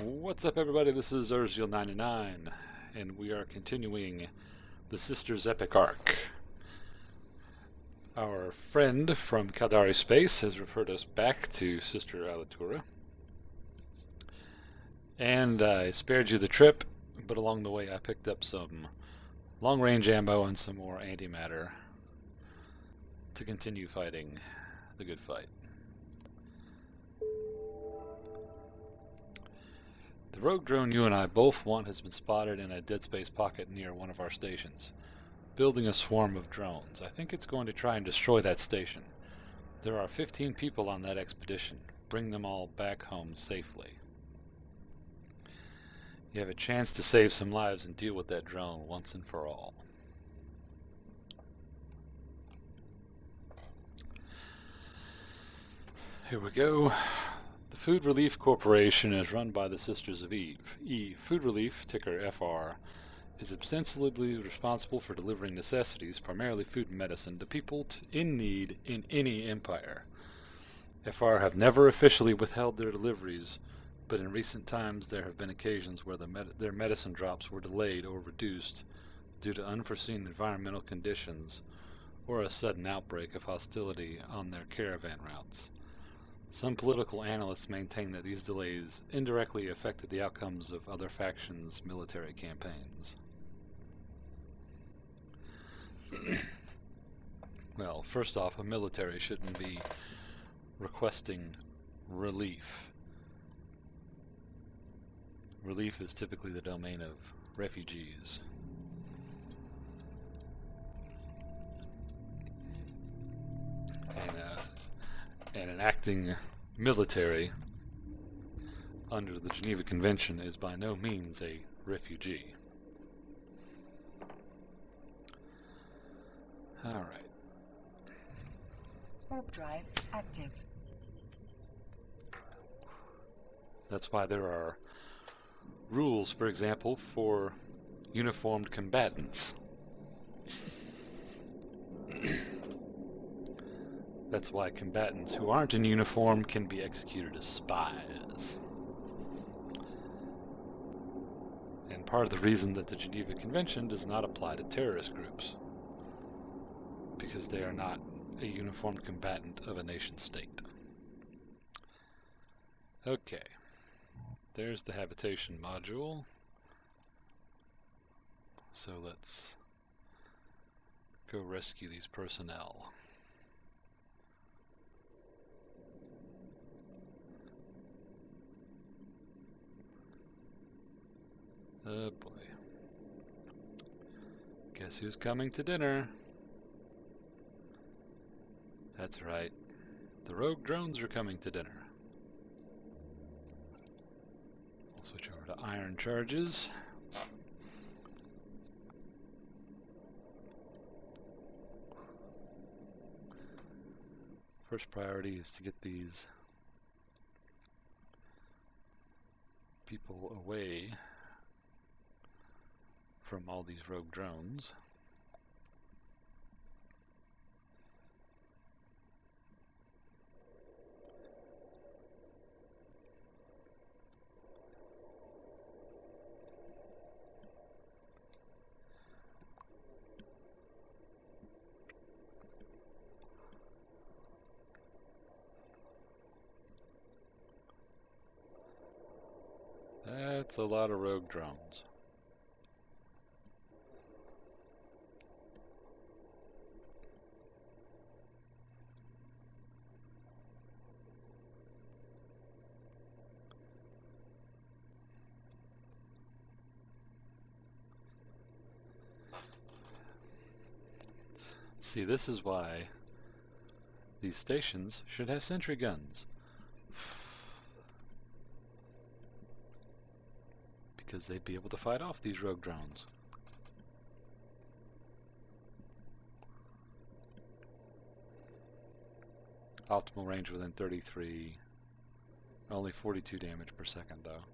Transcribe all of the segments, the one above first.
What's up, everybody? This is Urziel99, and we are continuing the Sisters Epic Arc. Our friend from Caldari Space has referred us back to Sister Alitura, and I spared you the trip, but along the way I picked up some long-range ammo and some more antimatter to continue fighting the good fight. The rogue drone you and I both want has been spotted in a dead space pocket near one of our stations, building a swarm of drones. I think it's going to try and destroy that station. There are 15 people on that expedition. Bring them all back home safely. You have a chance to save some lives and deal with that drone once and for all. Here we go. The Food Relief Corporation is run by the Sisters of Eve. Food Relief, ticker FR, is ostensibly responsible for delivering necessities, primarily food and medicine, to people in need in any empire. FR have never officially withheld their deliveries, but in recent times there have been occasions where their medicine drops were delayed or reduced due to unforeseen environmental conditions or a sudden outbreak of hostility on their caravan routes. Some political analysts maintain that these delays indirectly affected the outcomes of other factions' military campaigns. Well, first off, a military shouldn't be requesting relief. Relief is typically the domain of refugees. And an acting military under the Geneva Convention is by no means a refugee. Alright. Warp drive active. That's why there are rules, for example, for uniformed combatants. That's why combatants who aren't in uniform can be executed as spies. And part of the reason that the Geneva Convention does not apply to terrorist groups, because they are not a uniformed combatant of a nation state. Okay, there's the habitation module. So let's go rescue these personnel. Oh boy. Guess who's coming to dinner? That's right. The rogue drones are coming to dinner. I'll switch over to iron charges. First priority is to get these people away from all these rogue drones. That's a lot of rogue drones. See, this is why these stations should have sentry guns. Because they'd be able to fight off these rogue drones. Optimal range within 33. Only 42 damage per second, though.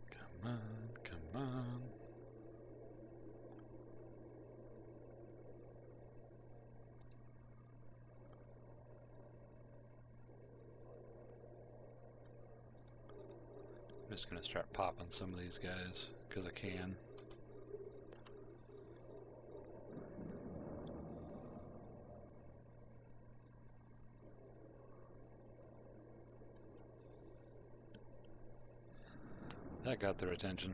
Come on, come on. just going to start popping some of these guys because I can. That got their attention.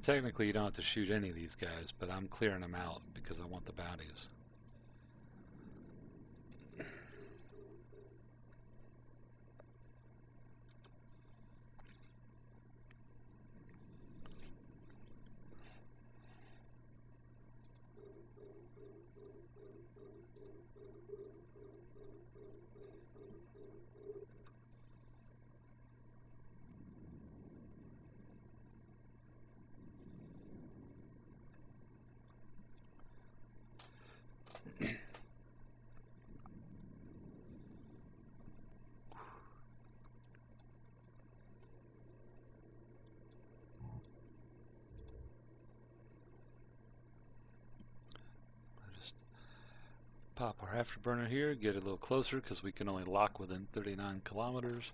Technically, you don't have to shoot any of these guys, but I'm clearing them out because I want the bounties. Pop our afterburner here, get a little closer because we can only lock within 39 kilometers.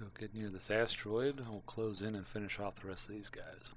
Go get near this asteroid, and we'll close in and finish off the rest of these guys.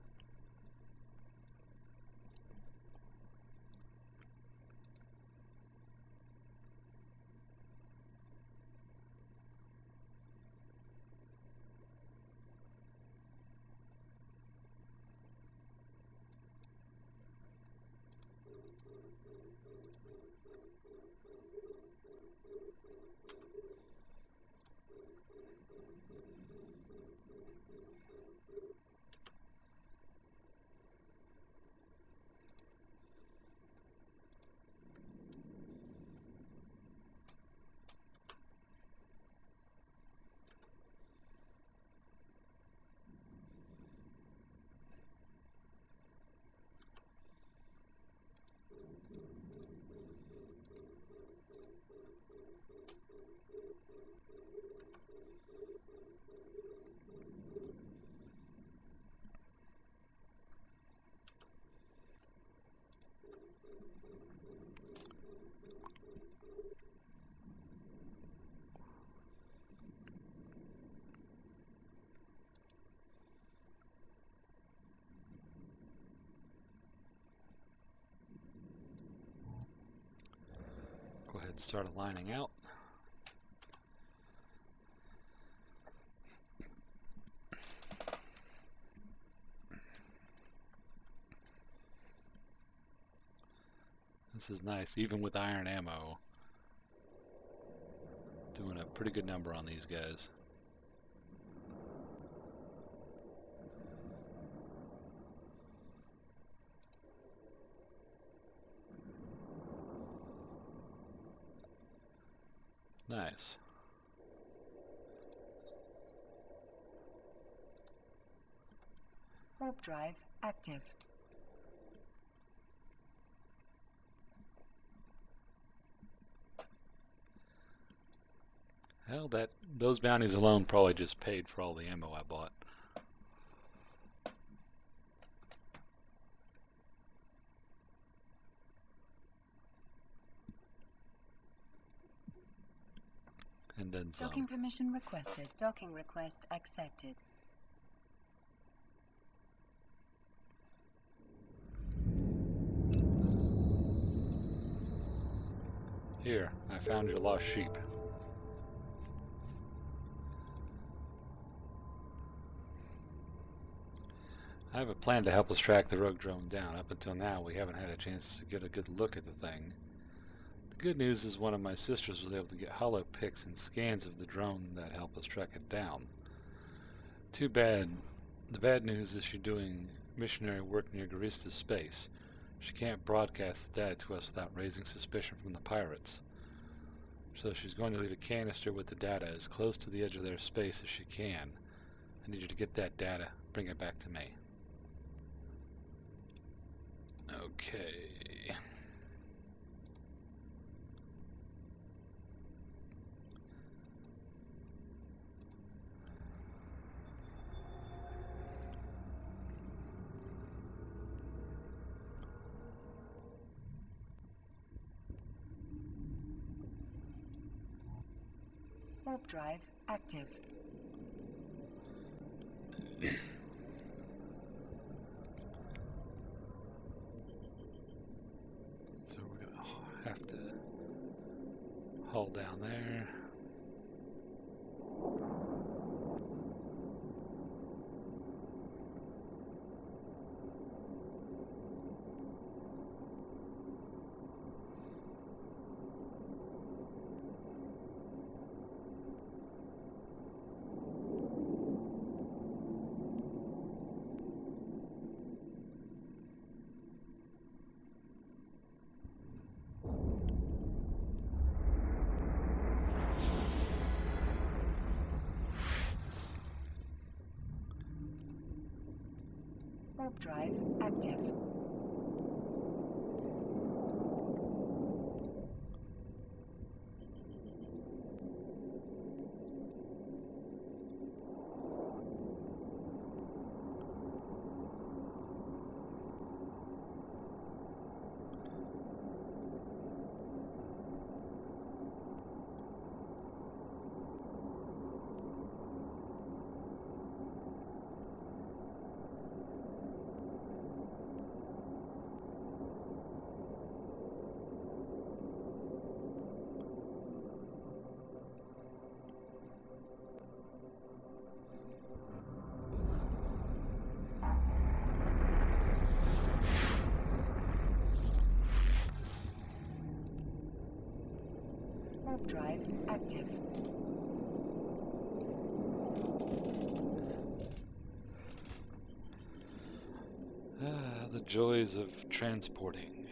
and start aligning out. This is nice, even with iron ammo. Doing a pretty good number on these guys. Nice. Warp drive active. Well, those bounties alone probably just paid for all the ammo I bought. And then some. Docking permission requested. Docking request accepted. Here, I found your lost sheep. I have a plan to help us track the rogue drone down. Up until now, we haven't had a chance to get a good look at the thing. The good news is one of my sisters was able to get hollow pics and scans of the drone that help us track it down. Too bad. The bad news is she's doing missionary work near Garista space. She can't broadcast the data to us without raising suspicion from the pirates. So she's going to leave a canister with the data as close to the edge of their space as she can. I need you to get that data. Bring it back to me. Okay. Warp drive active. So we're gonna have to hold down there. Warp drive active. Warp drive active. The joys of transporting.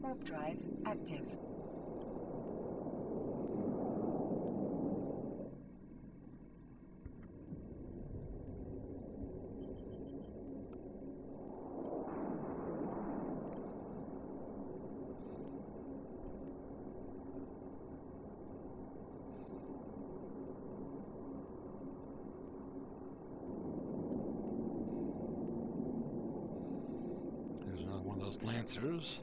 Warp drive active. Lancers.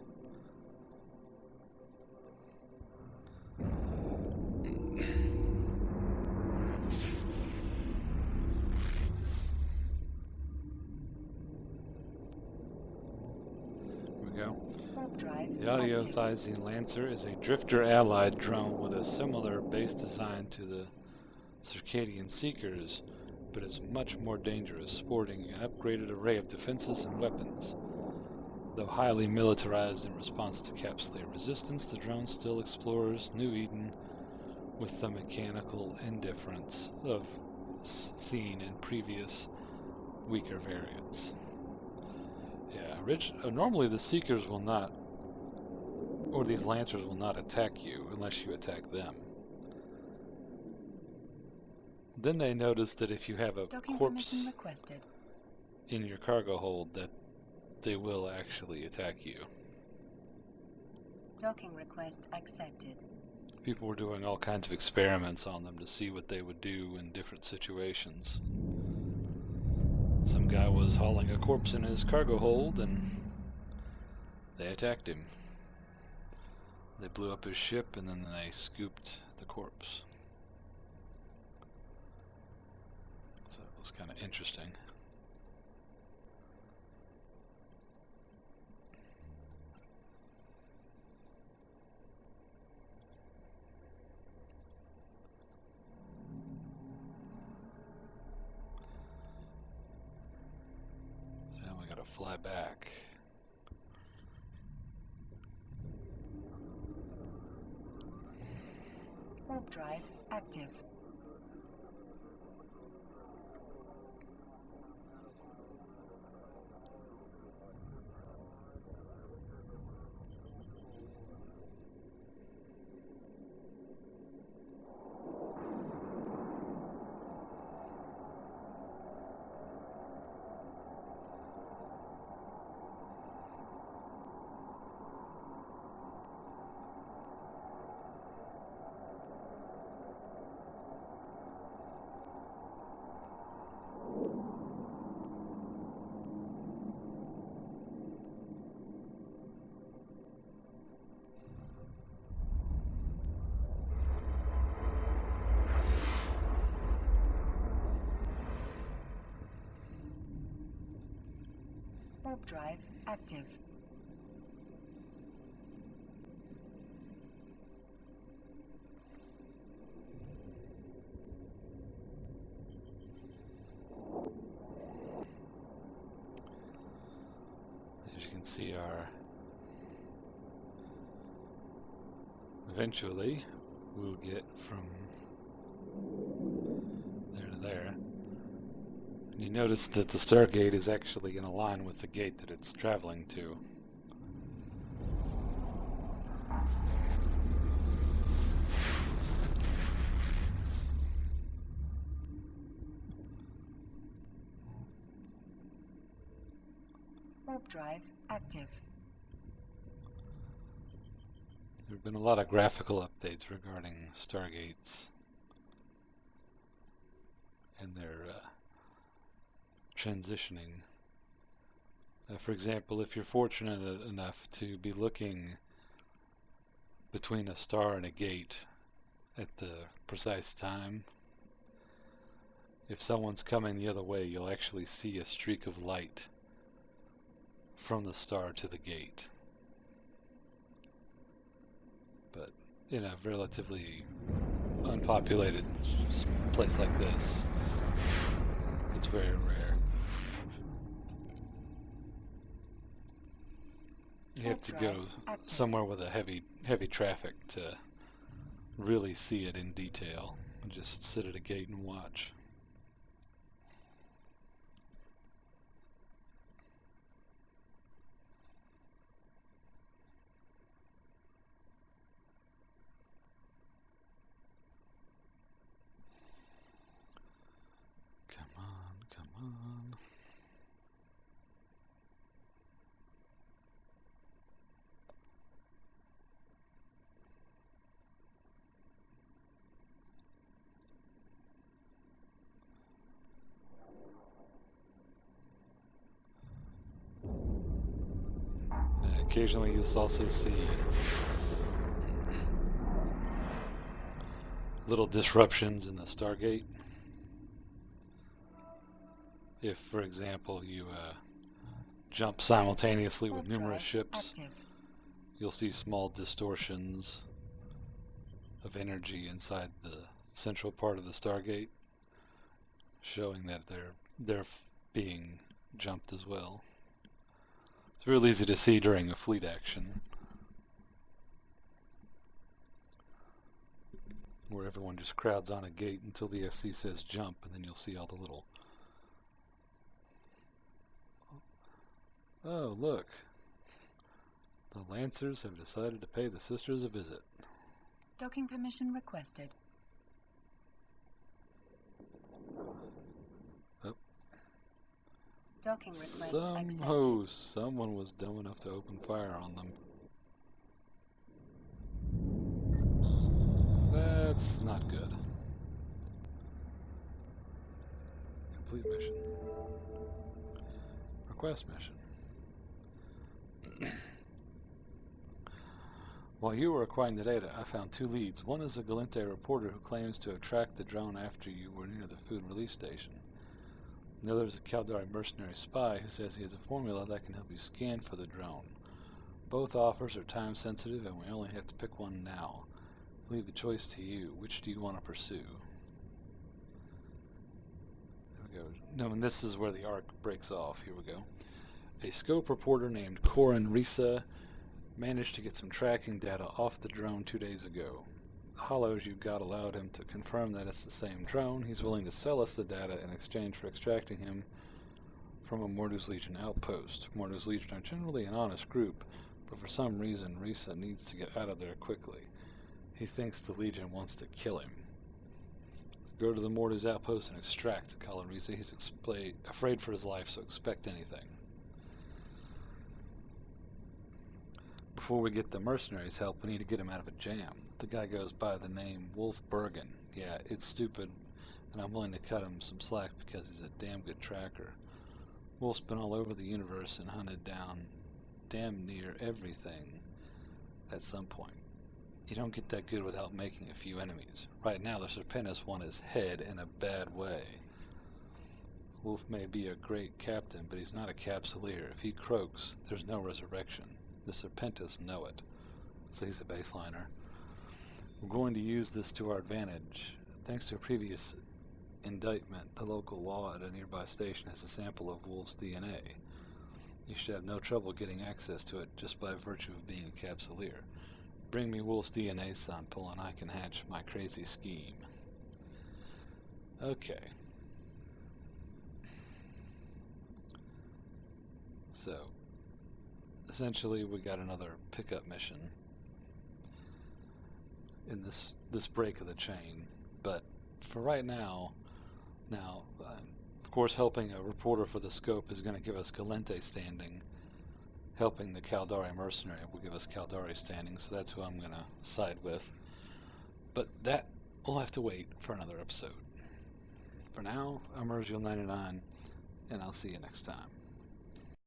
Warp drive The audio active. Thizine Lancer is a drifter-allied drone with a similar base design to the Circadian Seekers, but is much more dangerous, sporting an upgraded array of defenses and weapons. Though highly militarized in response to Capsulae resistance, the drone still explores New Eden with the mechanical indifference of seen in previous, weaker variants. Yeah, normally the Seekers will not, or these Lancers will not attack you unless you attack them. Then they notice that if you have a Docking corpse permission requested. in your cargo hold, that they will actually attack you. Docking request accepted. People were doing all kinds of experiments on them to see what they would do in different situations. Some guy was hauling a corpse in his cargo hold and they attacked him. They blew up his ship and then they scooped the corpse. So it was kind of interesting. So now we gotta fly back. Warp drive active. Warp drive active. As you can see, eventually we'll get from there to there. And you notice that the Stargate is actually in a line with the gate that it's traveling to. Warp drive active. There have been a lot of graphical updates regarding Stargates and their transitioning. For example, if you're fortunate enough to be looking between a star and a gate at the precise time, if someone's coming the other way, you'll actually see a streak of light from the star to the gate. But in a relatively unpopulated place like this, it's very rare. You have to go somewhere with a heavy traffic to really see it in detail, and just sit at a gate and watch. Come on, come on. Occasionally you'll also see little disruptions in the Stargate. If, for example, you jump simultaneously with Warp numerous drive ships, active. you'll see small distortions of energy inside the central part of the Stargate, showing that they're being jumped as well. It's real easy to see during a fleet action, where everyone just crowds on a gate until the FC says jump, and then you'll see all the little... Oh, look. The Lancers have decided to pay the sisters a visit. Docking permission requested. Oh. Docking request accepted. Someone was dumb enough to open fire on them. That's not good. Complete mission. Request mission. While you were acquiring the data, I found 2 leads. One is a Galente reporter who claims to have tracked the drone after you were near the food release station. The other is a Caldari mercenary spy who says he has a formula that can help you scan for the drone. Both offers are time sensitive and we only have to pick one now. I leave the choice to you. Which do you want to pursue? There we go. No, and this is where the arc breaks off. Here we go. A scope reporter named Corin Risa managed to get some tracking data off the drone 2 days ago. The hollows you got allowed him to confirm that it's the same drone. He's willing to sell us the data in exchange for extracting him from a Mordu's Legion outpost. Mordu's Legion are generally an honest group, but for some reason Risa needs to get out of there quickly. He thinks the Legion wants to kill him. Go to the Mordu's outpost and extract Colin Risa. He's afraid for his life, so expect anything. Before we get the mercenaries' help, we need to get him out of a jam. The guy goes by the name Wolf Bergen. Yeah, it's stupid, and I'm willing to cut him some slack because he's a damn good tracker. Wolf's been all over the universe and hunted down damn near everything at some point. You don't get that good without making a few enemies. Right now, the Serpentis want his head in a bad way. Wolf may be a great captain, but he's not a capsuleer. If he croaks, there's no resurrection. The Serpentis know it. So he's a baseliner. We're going to use this to our advantage. Thanks to a previous indictment, the local law at a nearby station has a sample of Wolf's DNA. You should have no trouble getting access to it just by virtue of being a capsuleer. Bring me Wolf's DNA sample and I can hatch my crazy scheme. Okay. So, essentially we got another pickup mission in this break of the chain, but for right now, of course helping a reporter for the scope is going to give us Galente standing. Helping the Caldari mercenary will give us Caldari standing, so that's who I'm going to side with. But that will have to wait for another episode. For now, I'm Erzul99, and I'll see you next time.